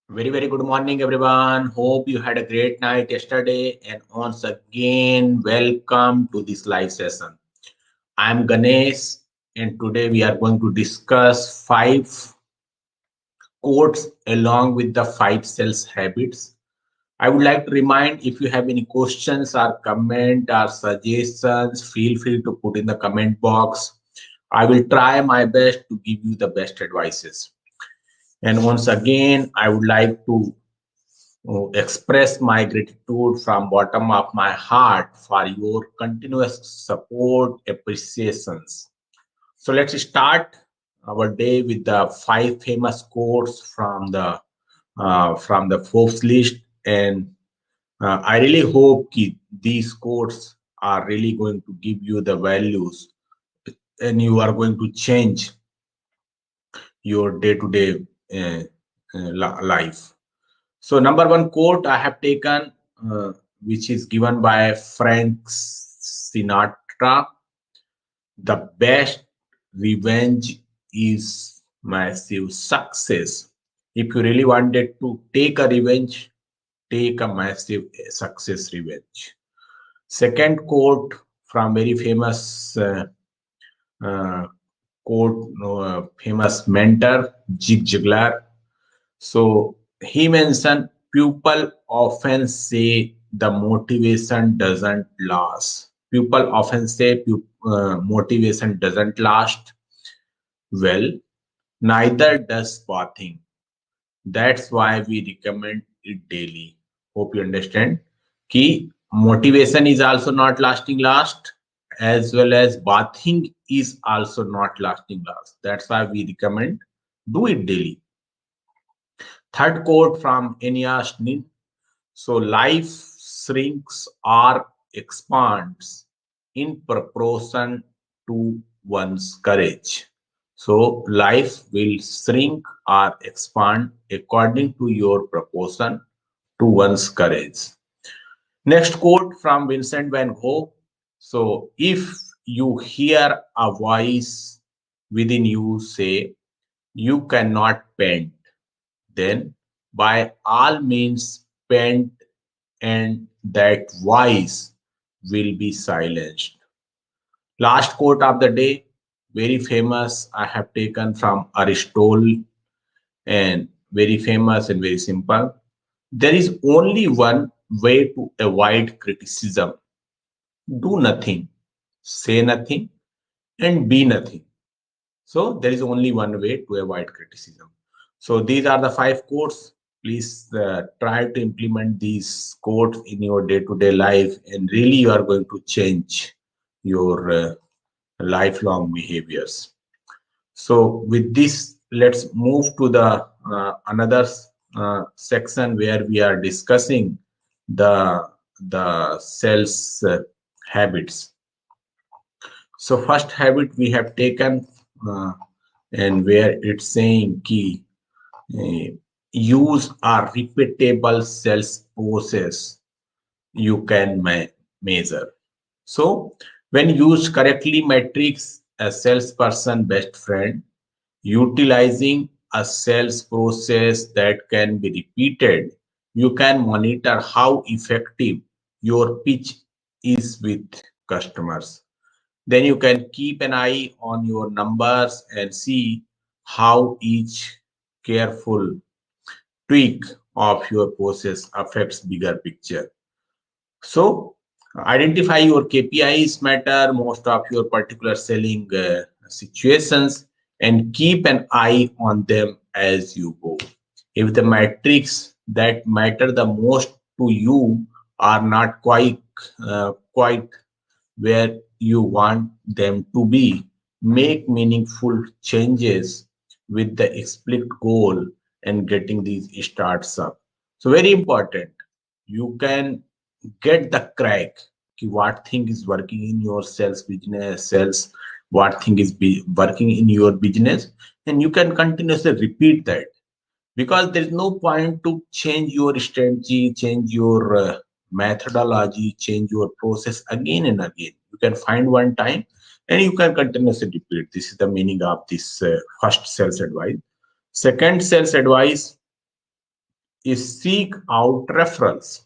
Very good morning, everyone. Hope you had a great night yesterday. And once again, welcome to this live session. I'm Ganesh, and today we are going to discuss five quotes along with the five sales habits. I would like to remind if you have any questions or comment or suggestions, feel free to put in the comment box. I will try my best to give you the best advices. And once again, I would like to express my gratitude from bottom of my heart for your continuous support appreciations. So let's start our day with the five famous quotes from the Forbes list, and I really hope these quotes are really going to give you the values, and you are going to change your day-to-day life. So number one quote I have taken, which is given by Frank Sinatra: "The best revenge is massive success." If you really wanted to take a revenge, take a massive success revenge. Second quote from very famous uh, famous mentor Zig Ziglar. So he mentioned people often say the motivation doesn't last. People often say motivation doesn't last. Well, neither does bathing. That's why we recommend it daily. Hope you understand. Key motivation is also not lasting last, as well as bathing is also not lasting last. That's why we recommend do it daily. Third quote from Enyas Nin: "So life shrinks or expands in proportion to one's courage." So life will shrink or expand according to your proportion to one's courage. Next quote from Vincent van Gogh. So if you hear a voice within you say you cannot paint, then by all means paint, and that voice will be silenced. Last quote of the day, very famous, I have taken from Aristotle, and very famous and very simple. There is only one way to avoid criticism: do nothing, say nothing, and be nothing. So there is only one way to avoid criticism. So these are the five quotes. Please try to implement these quotes in your day-to-day life, and really you are going to change your lifelong behaviors. So with this, let's move to the another section where we are discussing the sales habits. So first habit we have taken, and where it's saying key use a repeatable sales process you can measure. So when used correctly, metrics a salesperson best friend. Utilizing a sales process that can be repeated, you can monitor how effective your pitch is with customers. Then you can keep an eye on your numbers and see how each careful tweak of your process affects bigger picture. So identify your KPIs matter most of your particular selling situations, and keep an eye on them as you go. If the metrics that matter the most to you are not quite where you want them to be, make meaningful changes with the explicit goal and getting these starts up. So very important. You can get the crack what thing is working in your sales business, sales what thing is working in your business, and you can continuously repeat that, because there is no point to change your strategy, change your methodology, change your process again and again. You can find one time and you can continuously repeat. This is the meaning of this first sales advice. Second sales advice: is seek out referrals.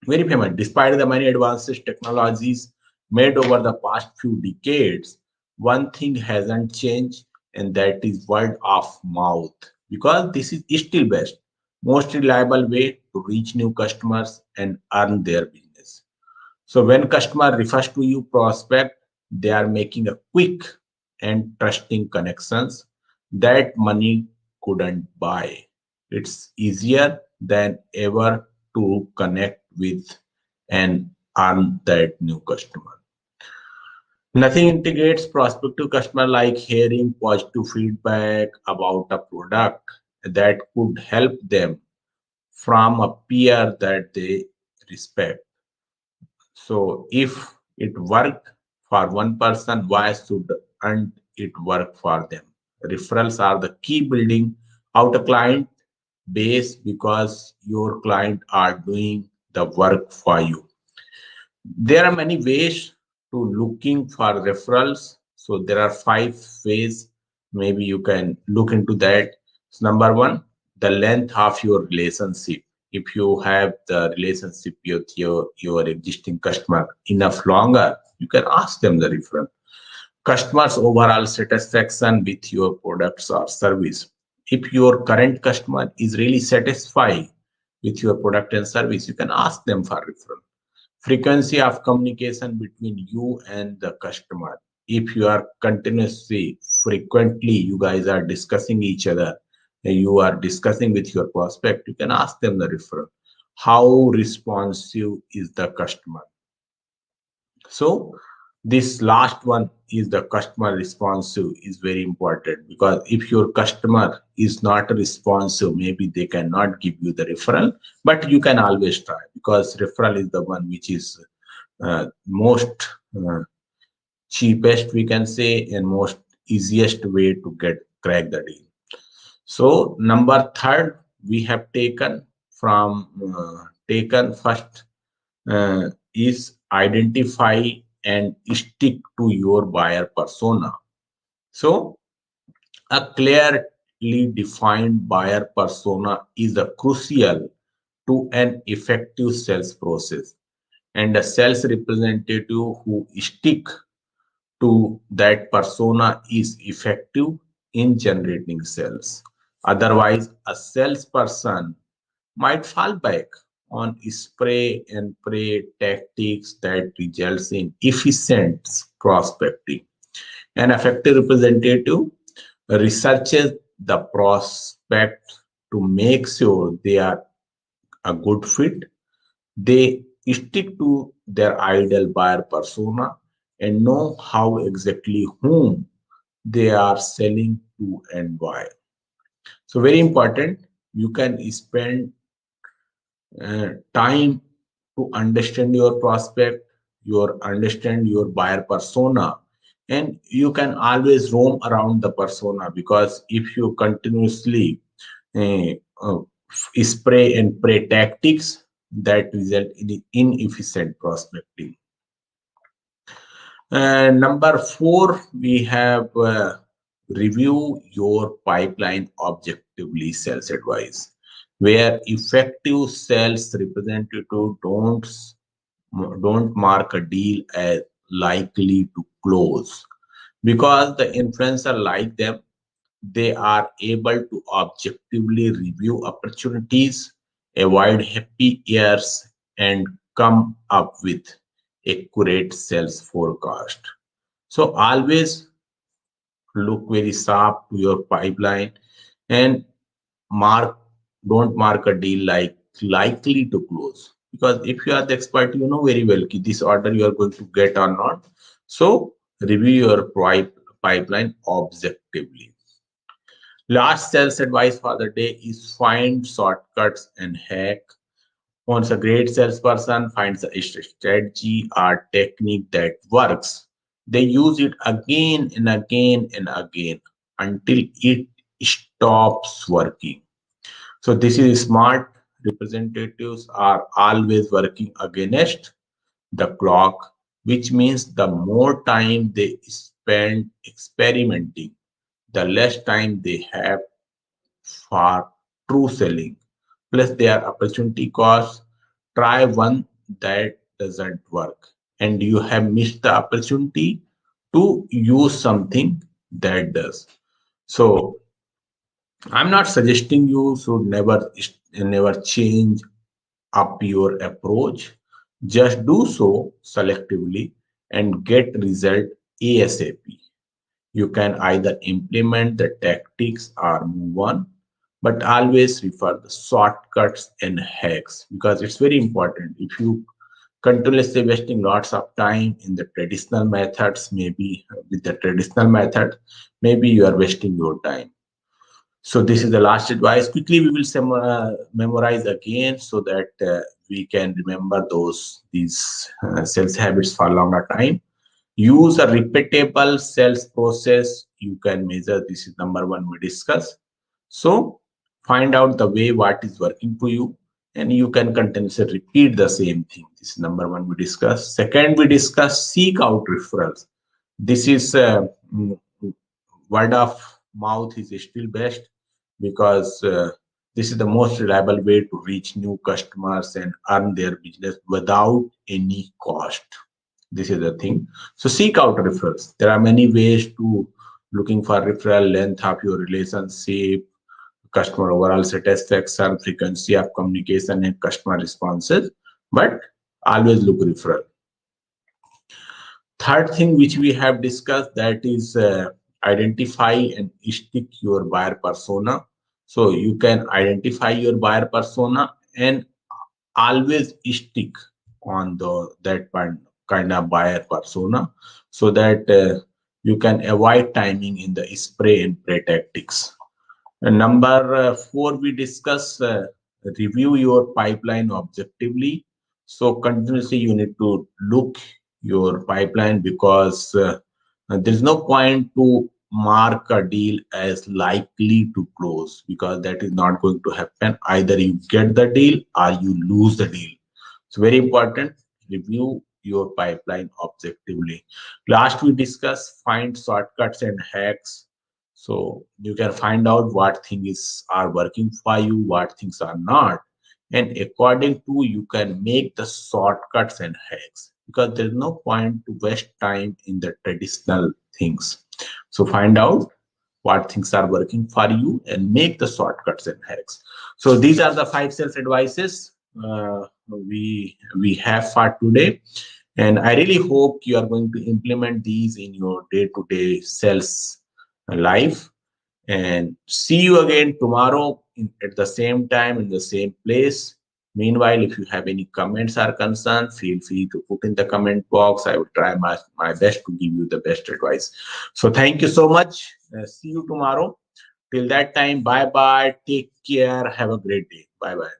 Very famous. Despite the many advances technologies made over the past few decades, one thing hasn't changed, and that is word of mouth. Because this is still best, most reliable way to reach new customers and earn their business. So when customer refers to you prospect, they are making a quick and trusting connections that money couldn't buy. It's easier than ever to connect with and earn that new customer. Nothing integrates prospective customer like hearing positive feedback about a product that could help them from a peer that they respect. So if it worked for one person, why shouldn't it work for them? Referrals are the key building out a client base because your client are doing the work for you. There are many ways to looking for referrals. So there are 5 ways. Maybe you can look into that. So number one, the length of your relationship. If you have the relationship with your existing customer enough longer, you can ask them the referral. Customers' overall satisfaction with your products or service. If your current customer is really satisfied with your product and service, you can ask them for referral. Frequency of communication between you and the customer. If you are continuously, frequently, you guys are discussing each other, and you are discussing with your prospect, you can ask them the referral. How responsive is the customer? So this last one is the customer responsive is very important, because if your customer is not responsive, maybe they cannot give you the referral, but you can always try, because referral is the one which is most cheapest, we can say, and most easiest way to get crack the deal. So number third, we have taken first is identify and stick to your buyer persona. So a clearly defined buyer persona is a crucial to an effective sales process, and a sales representative who stick to that persona is effective in generating sales. Otherwise, a salesperson might fall back on spray and pray tactics that results in efficient prospecting. An effective representative researches the prospect to make sure they are a good fit. They stick to their ideal buyer persona and know how exactly whom they are selling to and why. So very important, you can spend time to understand your prospect, your understand your buyer persona, and you can always roam around the persona, because if you continuously uh, uh, spray and pray tactics, that result in inefficient prospecting. Number four, we have review your pipeline objectively sales advice, where effective sales representative don't mark a deal as likely to close, because the influencer like them, they are able to objectively review opportunities, avoid happy years, and come up with accurate sales forecast. So always look very sharp to your pipeline, and mark don't mark a deal like likely to close, because if you are the expert, you know very well this order you are going to get or not. So review your pipeline objectively. Last sales advice for the day is find shortcuts and hack. Once a great salesperson finds a strategy or technique that works, they use it again and again and again until it stops working. So this is smart. Representatives are always working against the clock, which means the more time they spend experimenting, the less time they have for true selling. plus their opportunity cost. Try one that doesn't work, and you have missed the opportunity to use something that does. So I'm not suggesting you should never change up your approach. Just do so selectively and get result ASAP. You can either implement the tactics or move on, but always refer the shortcuts and hacks because it's very important. If you continuously wasting lots of time in the traditional methods, maybe with the traditional method, maybe you are wasting your time. So this is the last advice. Quickly, we will memorize again so that we can remember these sales habits for longer time. Use a repeatable sales process. You can measure. This is number one we discuss. So find out the way what is working for you, and you can continuously repeat the same thing. This is number one we discuss. Second, we discuss seek out referrals. This is word of mouth is still best because this is the most reliable way to reach new customers and earn their business without any cost. This is the thing. So seek out referrals. There are many ways to looking for referral, length of your relationship, customer overall satisfaction, frequency of communication, and customer responses. But always look referral. Third thing which we have discussed, that is identify and stick your buyer persona. So you can identify your buyer persona and always stick on that kind of buyer persona so that you can avoid timing in the spray and pray tactics. And number four, we discuss review your pipeline objectively. So continuously you need to look your pipeline because there's no point to mark a deal as likely to close because that is not going to happen. Either you get the deal or you lose the deal. It's very important. Review your pipeline objectively. Last, we discuss find shortcuts and hacks. So you can find out what things are working for you, what things are not, and according to you can make the shortcuts and hacks because there's no point to waste time in the traditional things. So find out what things are working for you and make the shortcuts and hacks. So these are the 5 sales advices we have for today, and I really hope you are going to implement these in your day-to-day sales life. And see you again tomorrow at the same time in the same place. Meanwhile, if you have any comments or concerns, feel free to put in the comment box. I will try my best to give you the best advice. So thank you so much. See you tomorrow. Till that time, bye bye. Take care. Have a great day. Bye bye.